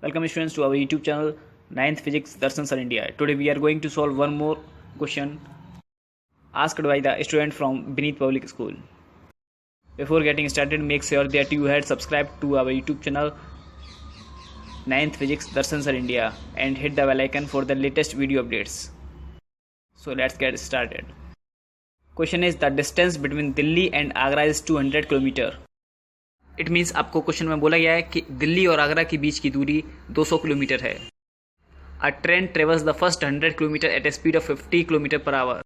Welcome students to our YouTube channel 9th Physics Darshan Sir India. Today we are going to solve one more question asked by the student from Beneath Public School. Before getting started, make sure that you had subscribed to our YouTube channel 9th Physics Darshan Sir India and hit the bell icon for the latest video updates. So let's get started. Question is, the distance between Delhi and Agra is 200 km. It means आपको question में बोला गया है कि दिल्ली और आगरा के बीच की दूरी 200 किलोमीटर है. A train travels the first 100 kilometre at a speed of 50 kilometre per hour.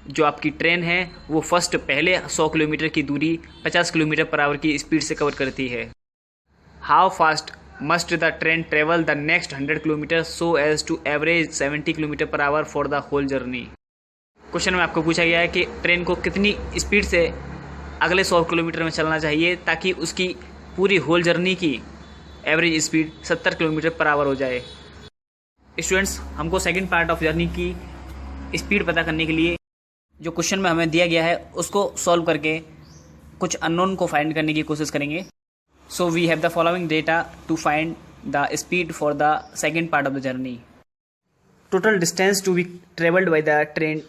जो आपकी ट्रेन है वो फर्स्ट पहले 100 किलोमीटर की दूरी 50 किलोमीटर पर आवर की स्पीड से कवर करती है. How fast must the train travel the next 100 kilometre so as to average 70 kilometre per hour for the whole journey. Question में आपको पूछा गया है कि ट्रेन को कितनी स्पीड से अगले 100 किलोमीटर में चलना चाहिए ताकि उसकी पूरी होल जर्नी की average speed 70 kilometre per our हो जाए. स्टूडेंट्स, हमको सेकंड पार्ट ऑफ जर्नी की स्पीड पता करने के लिए जो क्वेश्चन में हमें दिया गया है उसको सॉल्व करके कुछ अननोन को फाइंड करने की कोशिश करेंगे. So we have the following data to find the speed for the second part of the journey. Total distance to be travelled by the train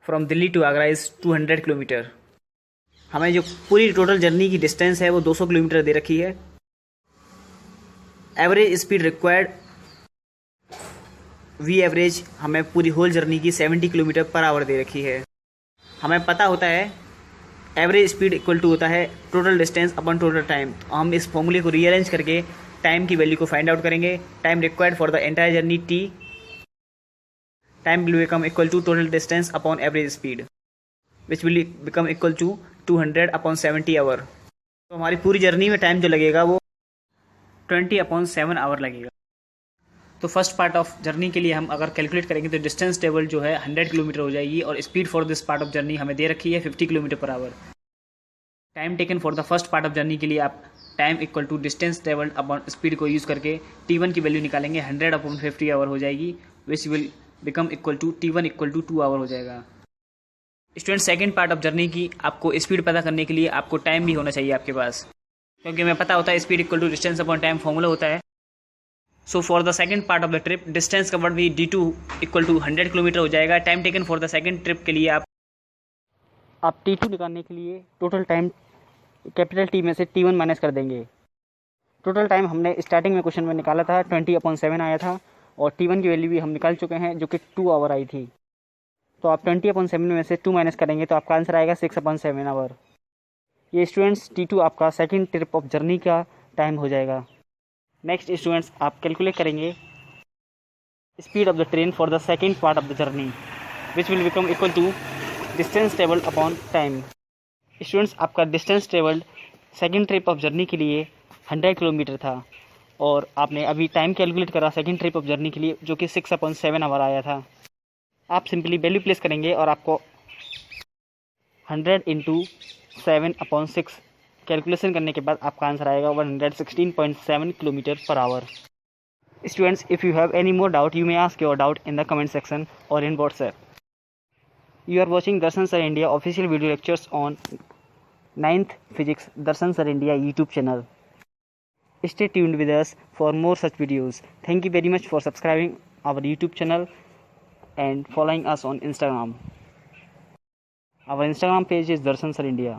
from Delhi to Agra is 200 kilometre. हमें जो पूरी total journey की distance है वो 200 kilometre दे रखी है. Average speed required we average हमें पूरी होल जर्नी की 70 किलोमीटर पर आवर दे रखी है. हमें पता होता है एवरेज स्पीड इक्वल टू होता है total distance upon total time. हम इस फॉर्मूले को रीअरेंज करके टाइम की वैल्यू को फाइंड आउट करेंगे. Time required for the entire journey T. Time will become equal to total distance upon average speed which will become equal to 200 upon 70 hour. तो हमारी पूरी जर्नी में टाइम जो लगेगा वो 20 अपॉन 7 आवर लगेगा. तो फर्स्ट पार्ट ऑफ जर्नी के लिए हम अगर कैलकुलेट करेंगे तो डिस्टेंस टेबल जो है 100 किलोमीटर हो जाएगी और speed for this part of journey हमें दे रखी है 50 kilometre per hour. Time taken for the first part of journey के लिए आप time equal to distance table upon speed को यूज़ करके T1 की वैल्यू निकालेंगे. 100 अपॉन 50 आवर हो जाएगी which will become equal to T1 equal to 2 hour हो जाएगा. Student, second part of journey की आपको स्पीड पता करने के लिए आपको टाइम भी होना चाहिए आपके पास, क्योंकि हमें पता होता है speed equal to distance upon time formula होता है. So for the second part of the trip distance covered भी D2 इक्वल टू 100 किलोमीटर हो जाएगा. Time taken for the second trip के लिए आप T2 निकालने के लिए टोटल टाइम कैपिटल T में से T1 माइनस कर देंगे. टोटल टाइम हमने स्टार्टिंग में क्वेश्चन में निकाला था 20 अपॉन 7 आया था और T1 की वैल्यू भी हम निकाल चुके हैं जो कि 2 आवर आई थी. तो आप 20 अपॉन 7 में से 2 माइनस करेंगे तो आपका आंसर आएगा 6 अपॉन 7 आवर. ये स्टूडेंट्स T2 आपका सेकंड ट्रिप ऑफ जर्नी का टाइम हो जाएगा. नेक्स्ट स्टूडेंट्स, आप कैलकुलेट करेंगे speed of the train for the second part of the journey which will become equal to distance travelled upon time. Students, आपका distance travelled second trip of journey के लिए 100 kilometre था और आपने अभी time calculate करा second trip of journey के लिए जो कि 6 अपॉन 7 आवर आया था. आप सिंपली वैल्यू प्लेस करेंगे और आपको 100 इंटू 7 अपॉन 6 कैलकुलेशन करने के बाद आपका आंसर आएगा 116.7 kilometre per hour. Students, if you have any more doubt you may ask your doubt in the comment section और in WhatsApp. You are watching Darshan sir India official video lectures on 9th Physics Darshan Sir India YouTube channel. Stay tuned with us for more such videos. Thank you very much for subscribing our YouTube channel and following us on Instagram. Our Instagram page is Darshan Sir India.